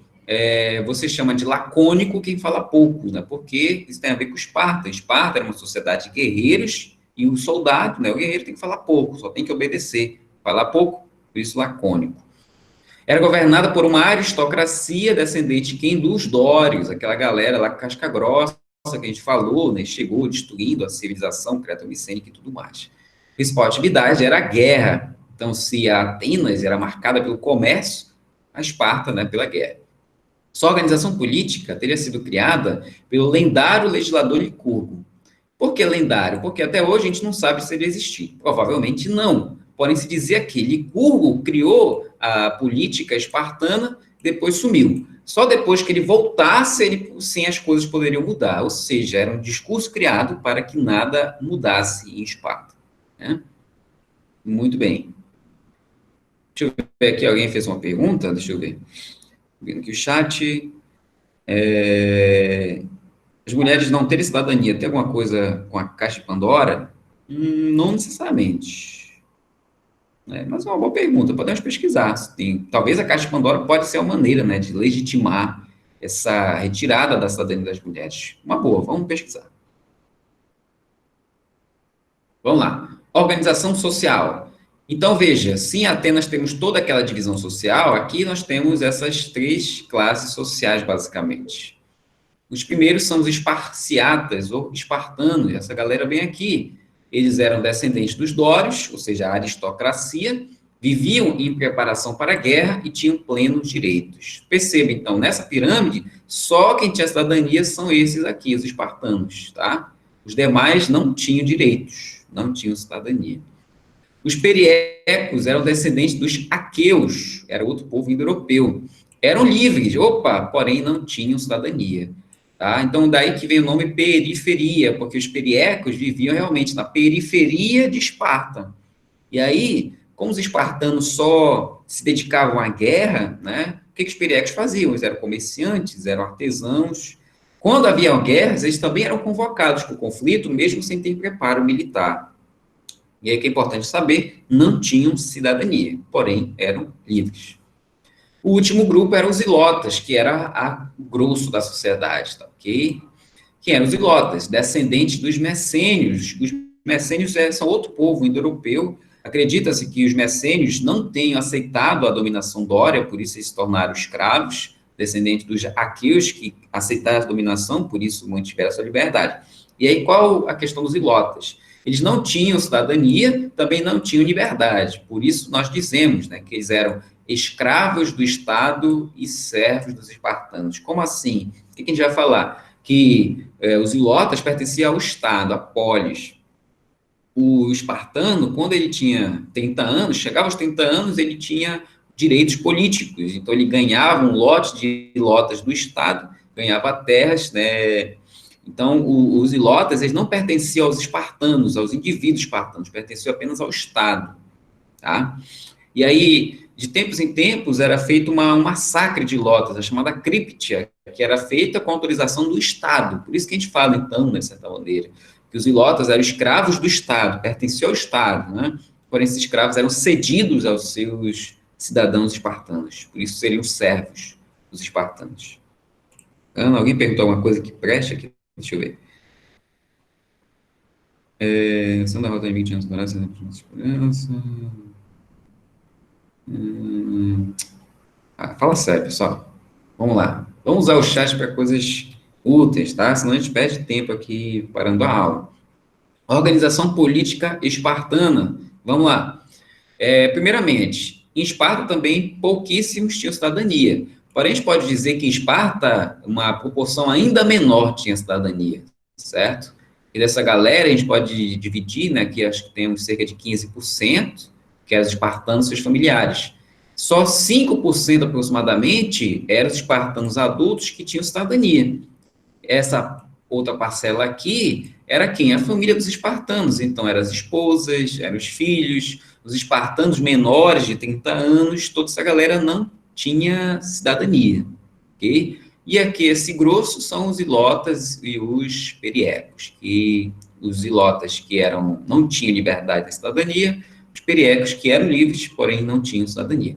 você chama de lacônico quem fala pouco, né? Porque isso tem a ver com Esparta. Esparta era uma sociedade de guerreiros e o soldado, né? O guerreiro tem que falar pouco, só tem que obedecer. Falar pouco, por isso lacônico. Era governada por uma aristocracia descendente de quem? Dos dórios, aquela galera lá casca grossa que a gente falou, né? Chegou destruindo a civilização creto-micênica e tudo mais. A principal atividade era a guerra. Então, se a Atenas era marcada pelo comércio, a Esparta, né, pela guerra. Sua organização política teria sido criada pelo lendário legislador Licurgo. Por que lendário? Porque até hoje a gente não sabe se ele existiu. Provavelmente não. Porém, se dizia que Licurgo criou a política espartana, depois sumiu. Só depois que ele voltasse, sim, as coisas poderiam mudar. Ou seja, era um discurso criado para que nada mudasse em Esparta. Né? Muito bem. Deixa eu ver aqui, alguém fez uma pergunta? Deixa eu ver. Vendo aqui o chat. As mulheres não terem cidadania, tem alguma coisa com a Caixa de Pandora? Não necessariamente. Né? Mas é uma boa pergunta, podemos pesquisar. Talvez a Caixa de Pandora pode ser uma maneira, né, de legitimar essa retirada da cidadania das mulheres. Uma boa, vamos pesquisar. Vamos lá. Organização social. Então, veja, se em Atenas temos toda aquela divisão social, aqui nós temos essas três classes sociais, basicamente. Os primeiros são os esparciatas, ou espartanos, essa galera vem aqui. Eles eram descendentes dos dórios, ou seja, a aristocracia, viviam em preparação para a guerra e tinham plenos direitos. Perceba, então, nessa pirâmide, só quem tinha cidadania são esses aqui, os espartanos, tá? Os demais não tinham direitos, não tinham cidadania. Os periecos eram descendentes dos aqueus, era outro povo indo-europeu. Eram livres, porém não tinham cidadania. Tá? Então, daí que vem o nome periferia, porque os periecos viviam realmente na periferia de Esparta. E aí, como os espartanos só se dedicavam à guerra, né, o que os periecos faziam? Eles eram comerciantes, eram artesãos. Quando havia guerras, eles também eram convocados para o conflito, mesmo sem ter preparo militar. E aí que é importante saber, não tinham cidadania, porém eram livres. O último grupo eram os ilotas, que era o grosso da sociedade, tá ok? Quem eram os ilotas? Descendentes dos messênios. Os messênios são outro povo indo-europeu. Acredita-se que os messênios não tenham aceitado a dominação dória, por isso eles se tornaram escravos, descendentes dos aqueus que aceitaram a dominação, por isso mantiveram a sua liberdade. E aí, qual a questão dos ilotas? Eles não tinham cidadania, também não tinham liberdade. Por isso, nós dizemos, né, que eles eram escravos do Estado e servos dos espartanos. Como assim? O que a gente vai falar? Que os ilotas pertenciam ao Estado, a polis. O espartano, quando ele tinha 30 anos, chegava aos 30 anos, ele tinha direitos políticos. Então, ele ganhava um lote de ilotas do Estado, ganhava terras, né? Então, os ilotas, eles não pertenciam aos espartanos, aos indivíduos espartanos, pertenciam apenas ao Estado, tá? E aí, de tempos em tempos, era feito um massacre de ilotas, a chamada críptia, que era feita com autorização do Estado. Por isso que a gente fala, então, de certa maneira, que os ilotas eram escravos do Estado, pertenciam ao Estado, né? Porém, esses escravos eram cedidos aos seus cidadãos espartanos. Por isso, seriam servos dos espartanos. Ana, alguém perguntou alguma coisa que preste aqui? Deixa eu ver. São da rota de 20 anos, segurança. Fala sério, pessoal. Vamos lá. Vamos usar o chat para coisas úteis, tá? Senão a gente perde tempo aqui parando a aula. Organização política espartana. Vamos lá. Primeiramente, em Esparta também pouquíssimos tinham cidadania. Porém, a gente pode dizer que em Esparta, uma proporção ainda menor tinha cidadania, certo? E dessa galera, a gente pode dividir, né, que acho que temos cerca de 15%, que eram os espartanos e seus familiares. Só 5% aproximadamente eram os espartanos adultos que tinham cidadania. Essa outra parcela aqui era quem? A família dos espartanos. Então, eram as esposas, eram os filhos, os espartanos menores de 30 anos, toda essa galera não tinha cidadania, ok? E aqui, esse grosso são os ilotas e os periecos, que os ilotas que não tinham liberdade da cidadania, os periecos que eram livres, porém não tinham cidadania.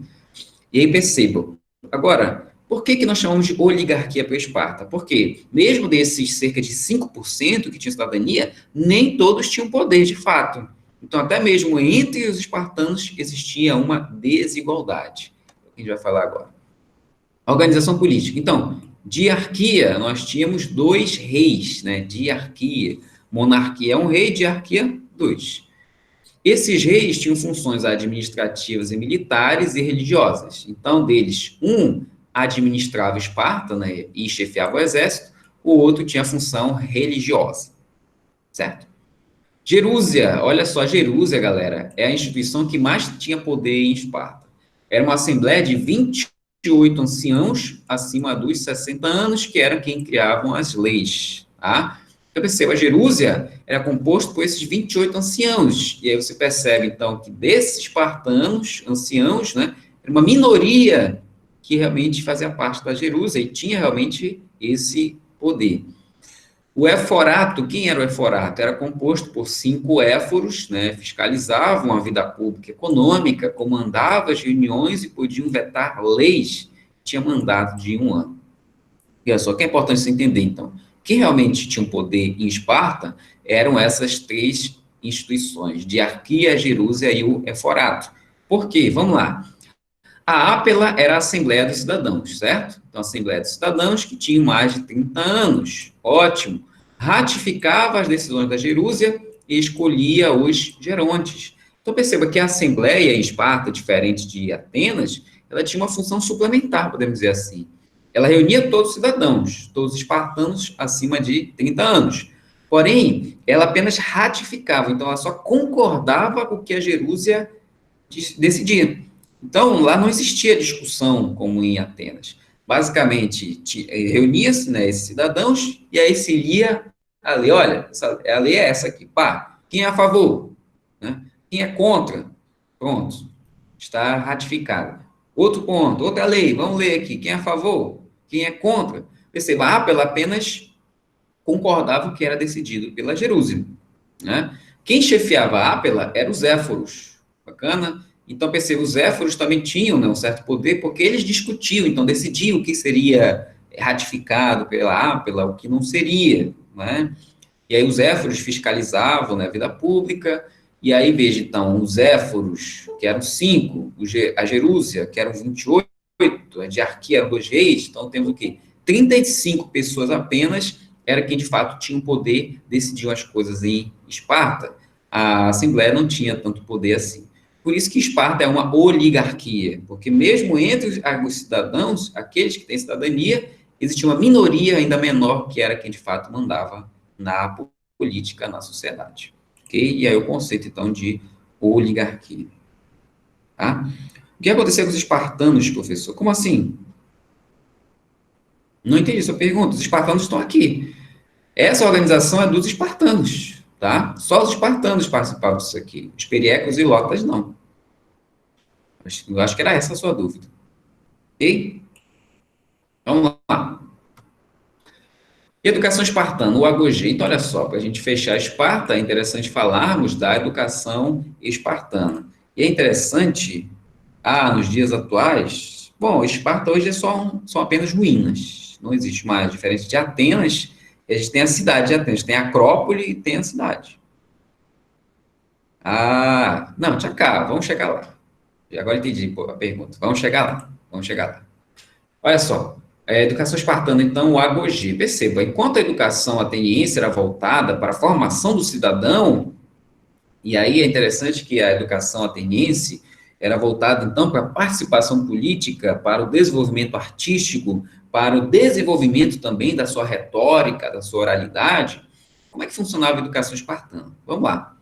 E aí percebam, agora, por que nós chamamos de oligarquia para Esparta? Porque, mesmo desses cerca de 5% que tinham cidadania, nem todos tinham poder de fato. Então, até mesmo entre os espartanos existia uma desigualdade. É o que a gente vai falar agora. A organização política. Então, diarquia, nós tínhamos 2 reis, né? Diarquia. Monarquia é um rei, diarquia, 2. Esses reis tinham funções administrativas e militares e religiosas. Então, deles, um administrava Esparta, né, e chefiava o exército, o outro tinha função religiosa, certo? Jerúsia, olha só, Jerúsia, galera, é a instituição que mais tinha poder em Esparta. Era uma assembleia de 28 anciãos acima dos 60 anos, que eram quem criavam as leis, tá? Então, perceba, a Jerúsia era composto por esses 28 anciãos. E aí você percebe, então, que desses espartanos, anciãos, né, era uma minoria que realmente fazia parte da Jerúsia e tinha realmente esse poder. O eforato, quem era o eforato? Era composto por 5 éforos, né, fiscalizavam a vida pública e econômica, comandavam as reuniões e podiam vetar leis, tinha mandato de 1 ano. E olha só, que é importante você entender, então. Quem realmente tinha um poder em Esparta eram essas 3 instituições, Diarquia, Jerúsia e o Eforato. Por quê? Vamos lá. A Ápela era a Assembleia dos Cidadãos, certo? Então, a Assembleia dos Cidadãos que tinham mais de 30 anos. Ótimo. Ratificava as decisões da Jerúsia e escolhia os gerontes. Então, perceba que a Assembleia em Esparta, diferente de Atenas, ela tinha uma função suplementar, podemos dizer assim. Ela reunia todos os cidadãos, todos os espartanos acima de 30 anos. Porém, ela apenas ratificava, então ela só concordava com o que a Jerúsia decidia. Então, lá não existia discussão como em Atenas. Basicamente, reunia-se, né, esses cidadãos e aí se lia a lei. Olha, a lei é essa aqui. Pá, quem é a favor? Né? Quem é contra? Pronto, está ratificado. Outro ponto, outra lei, vamos ler aqui. Quem é a favor? Quem é contra? Perceba, a Ápela apenas concordava o que era decidido pela Jerúsia. Né? Quem chefiava a Ápela eram os éforos. Bacana? Então, perceba, os éforos também tinham, né, um certo poder, porque eles discutiam, então decidiam o que seria ratificado pela Ápela, o que não seria. Né? E aí os éforos fiscalizavam, né, a vida pública. E aí, veja, então, os éforos, que eram 5, a Jerúsia, que eram 28, a diarquia eram 2 reis, então temos o quê? 35 pessoas apenas era quem, de fato, tinha o poder, decidiam as coisas em Esparta. A Assembleia não tinha tanto poder assim. Por isso que Esparta é uma oligarquia, porque mesmo entre os cidadãos, aqueles que têm cidadania, existia uma minoria ainda menor que era quem, de fato, mandava na política, na sociedade. Okay? E aí o conceito, então, de oligarquia. Tá? O que aconteceu com os espartanos, professor? Como assim? Não entendi sua pergunta. Os espartanos estão aqui. Essa organização é dos espartanos, tá? Só os espartanos participavam disso aqui. Os periecos e lotas, não. Eu acho que era essa a sua dúvida. Ok? Vamos lá. Educação espartana, o agogê. Então, olha só, para a gente fechar Esparta, é interessante falarmos da educação espartana. E é interessante, nos dias atuais, bom, Esparta hoje são apenas ruínas, não existe mais. Diferente de Atenas, a gente tem a cidade de Atenas, tem a Acrópole e tem a cidade. Não, tinha cá, vamos chegar lá. E agora entendi a pergunta. Vamos chegar lá, vamos chegar lá. Olha só, A educação espartana, então, o agogê. Perceba, enquanto a educação ateniense era voltada para a formação do cidadão, e aí é interessante que a educação ateniense era voltada, então, para a participação política, para o desenvolvimento artístico, para o desenvolvimento também da sua retórica, da sua oralidade. Como é que funcionava a educação espartana? Vamos lá.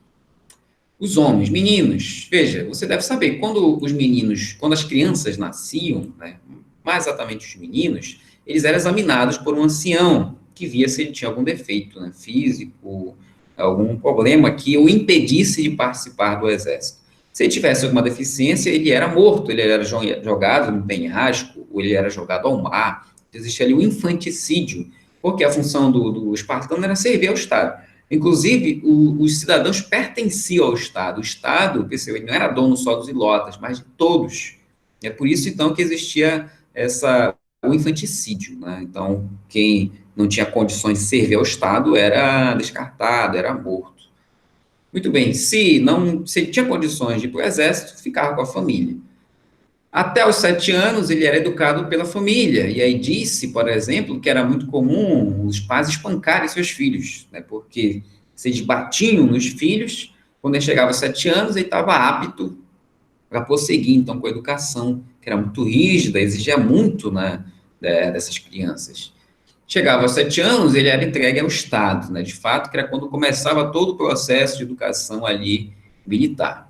Os homens, meninos, veja, você deve saber, quando os meninos, quando as crianças nasciam, né, mais exatamente os meninos, eles eram examinados por um ancião, que via se ele tinha algum defeito, né, físico, algum problema que o impedisse de participar do exército. Se ele tivesse alguma deficiência, ele era morto, ele era jogado no penhasco, ou ele era jogado ao mar. Existia ali o infanticídio, porque a função do espartano era servir ao Estado. Inclusive, os cidadãos pertenciam ao Estado. O Estado, percebeu, ele não era dono só dos ilotas, mas de todos. É por isso, então, que existia o infanticídio, né? Então, quem não tinha condições de servir ao Estado era descartado, era morto. Muito bem, se ele tinha condições de ir para o exército, ficava com a família. Até os 7 anos, ele era educado pela família. E aí disse, por exemplo, que era muito comum os pais espancarem seus filhos, né? Porque se eles batiam nos filhos, quando ele chegava aos 7 anos, ele estava apto para prosseguir, então, com a educação, que era muito rígida, exigia muito, né, dessas crianças. Chegava aos 7 anos, ele era entregue ao Estado, né? De fato, que era quando começava todo o processo de educação ali militar.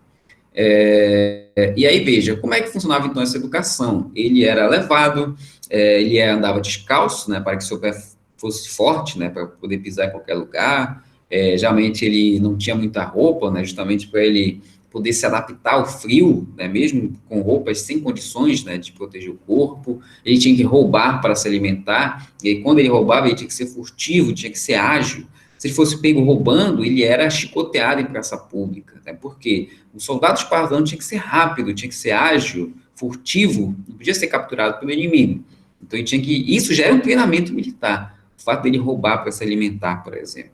E aí, veja, como é que funcionava então essa educação? Ele era levado, ele andava descalço, né, para que seu pé fosse forte, né, para poder pisar em qualquer lugar. Geralmente ele não tinha muita roupa, né, justamente para ele poder se adaptar ao frio, né, mesmo com roupas sem condições, né, de proteger o corpo. Ele tinha que roubar para se alimentar, e aí, quando ele roubava, ele tinha que ser furtivo, tinha que ser ágil. Se ele fosse pego roubando, ele era chicoteado em praça pública, né? Porque o soldado espartano tinha que ser rápido, tinha que ser ágil, furtivo, não podia ser capturado pelo inimigo. Então, isso já era um treinamento militar, o fato dele roubar para se alimentar, por exemplo.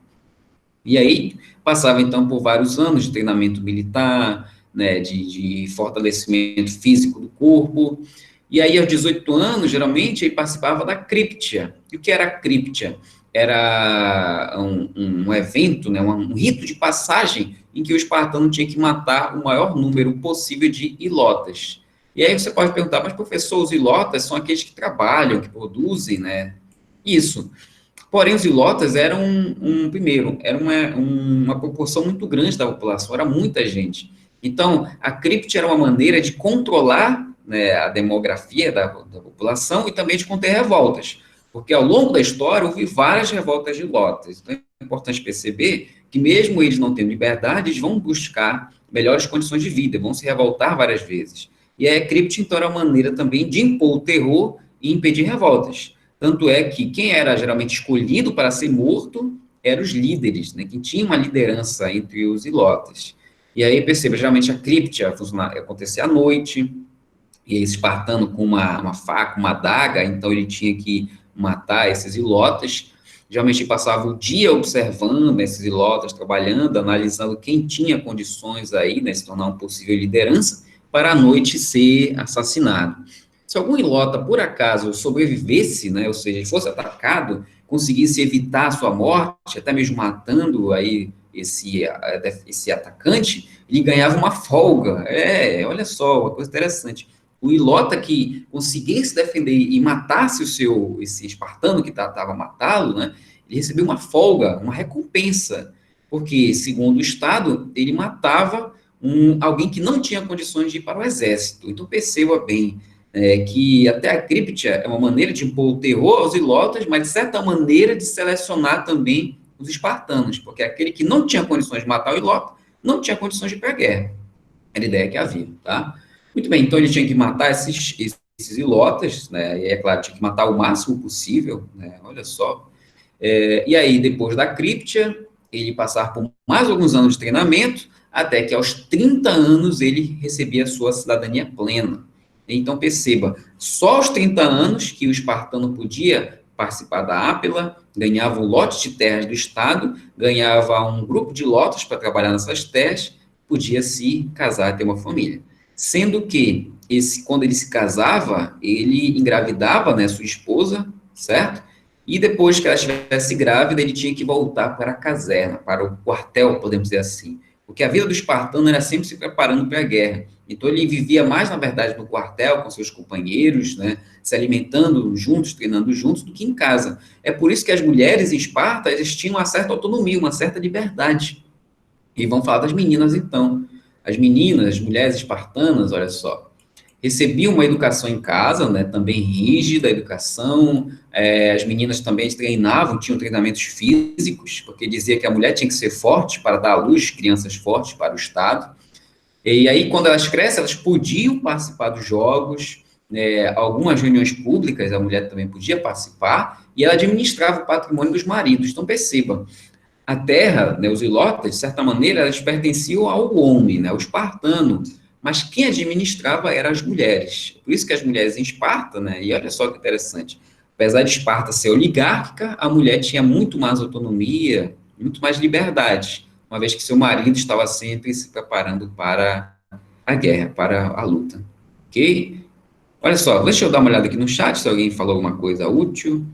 E aí, passava, então, por vários anos de treinamento militar, né, de fortalecimento físico do corpo, e aí, aos 18 anos, geralmente, ele participava da críptia. E o que era a críptia? Era um evento, né, um rito de passagem em que o espartano tinha que matar o maior número possível de ilotas. E aí você pode perguntar, mas professor, os ilotas são aqueles que trabalham, que produzem, né? Isso. Porém, os ilotas eram, primeiro, era uma proporção muito grande da população, era muita gente. Então, a críptia era uma maneira de controlar, né, a demografia da população e também de conter revoltas. Porque ao longo da história houve várias revoltas de ilotas. Então é importante perceber que mesmo eles não tendo liberdade, eles vão buscar melhores condições de vida, vão se revoltar várias vezes. E a críptica, então, era uma maneira também de impor o terror e impedir revoltas. Tanto é que quem era geralmente escolhido para ser morto eram os líderes, né, que tinham uma liderança entre os ilotas. E aí, perceba, geralmente a críptica acontecia à noite, e esse espartano com uma faca, uma adaga, então ele tinha que matar esses ilotas. Geralmente passava o dia observando esses ilotas, trabalhando, analisando quem tinha condições aí, né, se tornar uma possível liderança, para à noite ser assassinado. Se algum ilota, por acaso, sobrevivesse, né, ou seja, fosse atacado, conseguisse evitar a sua morte, até mesmo matando aí esse atacante, ele ganhava uma folga. Olha só, uma coisa interessante. O ilota que conseguisse defender e matasse esse espartano que tentava matá-lo, né, ele recebeu uma folga, uma recompensa, porque, segundo o Estado, ele matava alguém que não tinha condições de ir para o exército. Então, perceba bem, que até a críptia é uma maneira de impor o terror aos ilotas, mas, de certa maneira, de selecionar também os espartanos, porque aquele que não tinha condições de matar o ilota, não tinha condições de ir para a guerra. Era a ideia que havia, tá? Muito bem, então ele tinha que matar esses ilotas, né? E é claro, tinha que matar o máximo possível, né? Olha só. E aí, depois da críptia, ele passar por mais alguns anos de treinamento, até que aos 30 anos ele recebia a sua cidadania plena. Então, perceba, só aos 30 anos que o espartano podia participar da Ápila, ganhava um lote de terras do Estado, ganhava um grupo de lotes para trabalhar nessas terras, podia se casar e ter uma família. Sendo que quando ele se casava, ele engravidava, né, sua esposa, certo? E depois que ela estivesse grávida, ele tinha que voltar para a caserna, para o quartel, podemos dizer assim. Porque a vida do espartano era sempre se preparando para a guerra. Então ele vivia mais, na verdade, no quartel com seus companheiros, né, se alimentando juntos, treinando juntos, do que em casa. É por isso que as mulheres em Esparta, eles tinham uma certa autonomia, uma certa liberdade. E vamos falar das meninas, então. As meninas, as mulheres espartanas, olha só, recebiam uma educação em casa, né, também rígida, educação, as meninas também treinavam, tinham treinamentos físicos, porque dizia que a mulher tinha que ser forte para dar à luz crianças fortes para o Estado, e aí quando elas crescem, elas podiam participar dos jogos, algumas reuniões públicas a mulher também podia participar, e ela administrava o patrimônio dos maridos, então perceba, a terra, né, os ilotas, de certa maneira, elas pertenciam ao homem, né, ao espartano, mas quem administrava eram as mulheres. Por isso que as mulheres em Esparta, né, e olha só que interessante, apesar de Esparta ser oligárquica, a mulher tinha muito mais autonomia, muito mais liberdade, uma vez que seu marido estava sempre se preparando para a guerra, para a luta. Ok? Olha só, deixa eu dar uma olhada aqui no chat, se alguém falou alguma coisa útil.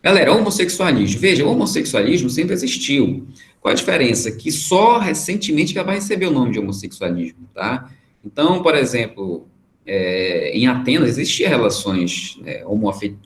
Galera, homossexualismo. Veja, o homossexualismo sempre existiu. Qual a diferença? Que só recentemente que ela vai receber o nome de homossexualismo, tá? Então, por exemplo, em Atenas existia relações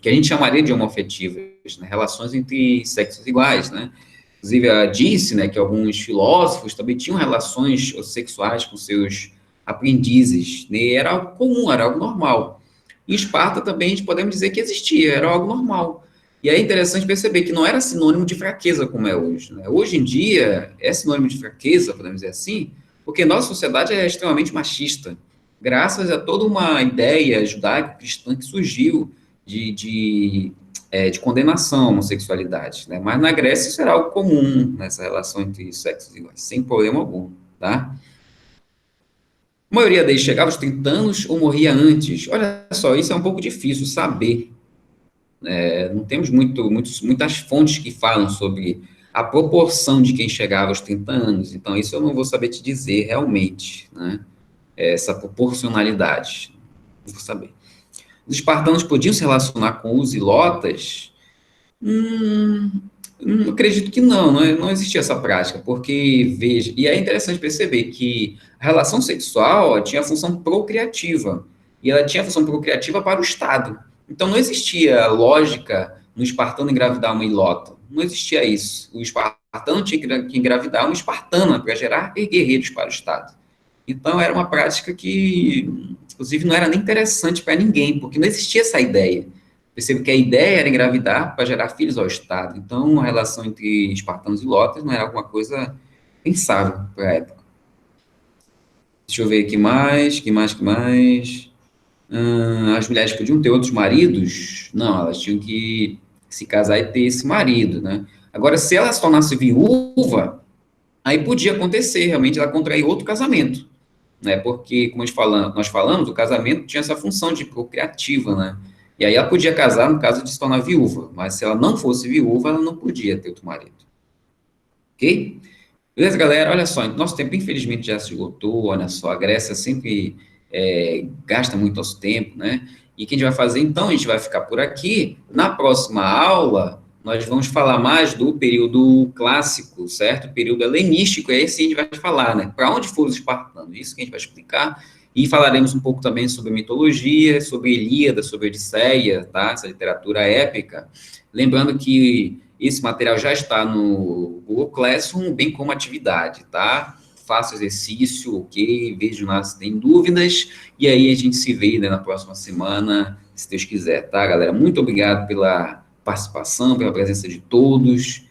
que a gente chamaria de homoafetivas, né? Relações entre sexos iguais, né? Inclusive, ela disse, né, que alguns filósofos também tinham relações sexuais com seus aprendizes, né? Era algo comum, era algo normal. Em Esparta também a gente podemos dizer que existia, era algo normal. E é interessante perceber que não era sinônimo de fraqueza como é hoje, né? Hoje em dia é sinônimo de fraqueza, podemos dizer assim, porque nossa sociedade é extremamente machista, graças a toda uma ideia judaico-cristã que surgiu de condenação à homossexualidade, né? Mas na Grécia isso era algo comum, nessa relação entre sexos iguais, sem problema algum, tá? A maioria deles chegava aos 30 anos ou morria antes. Olha só, isso é um pouco difícil saber, não temos muitas fontes que falam sobre a proporção de quem chegava aos 30 anos, então isso eu não vou saber te dizer realmente, né? Essa proporcionalidade, não vou saber. Os espartanos podiam se relacionar com os ilotas? Hum, acredito que não existia essa prática, porque, veja, e é interessante perceber que a relação sexual tinha a função procriativa, e ela tinha a função procriativa para o Estado. Então não existia lógica no espartano engravidar uma ilota, não existia isso. O espartano tinha que engravidar uma espartana para gerar guerreiros para o Estado. Então era uma prática que, inclusive, não era nem interessante para ninguém, porque não existia essa ideia. Percebo que a ideia era engravidar para gerar filhos ao Estado. Então, a relação entre espartanos e lotas não era alguma coisa pensável para a época. Deixa eu ver aqui mais, que mais. As mulheres podiam ter outros maridos? Não, elas tinham que se casar e ter esse marido, né? Agora, se ela se tornasse viúva, aí podia acontecer, realmente, ela contrair outro casamento, né? Porque, como nós falamos, o casamento tinha essa função de procriativa, né? E aí ela podia casar no caso de se tornar viúva, mas se ela não fosse viúva, ela não podia ter outro marido. Ok? Beleza, galera? Olha só, nosso tempo infelizmente já se esgotou, olha só, a Grécia sempre gasta muito nosso tempo, né? E o que a gente vai fazer então? A gente vai ficar por aqui. Na próxima aula, nós vamos falar mais do período clássico, certo? O período helenístico, é esse que a gente vai falar, né? Para onde foram os espartanos? Isso que a gente vai explicar. E falaremos um pouco também sobre mitologia, sobre Ilíada, sobre Odisseia, tá? Essa literatura épica. Lembrando que esse material já está no Google Classroom, bem como atividade, tá? Faça o exercício, ok? Vejo lá se tem dúvidas, e aí a gente se vê, né, na próxima semana, se Deus quiser, tá, galera? Muito obrigado pela participação, pela presença de todos.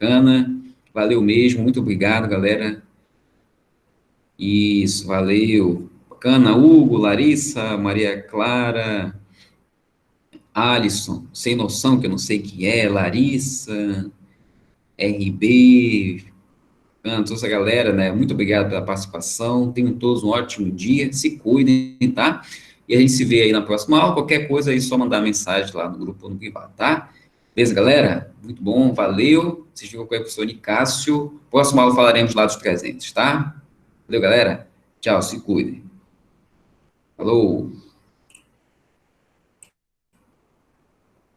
Ana, valeu mesmo, muito obrigado, galera. Isso, valeu. Bacana, Hugo, Larissa, Maria Clara, Alisson, sem noção, que eu não sei quem é, Larissa, RB, toda essa galera, né? Muito obrigado pela participação. Tenham todos um ótimo dia. Se cuidem, tá? E a gente se vê aí na próxima aula. Qualquer coisa aí, só mandar mensagem lá no grupo ou no privado, tá? Beleza, galera? Muito bom, valeu. Vocês ficam com o professor Nicásio. Próxima aula falaremos lá dos presentes, tá? Valeu, galera. Tchau, se cuidem. Falou!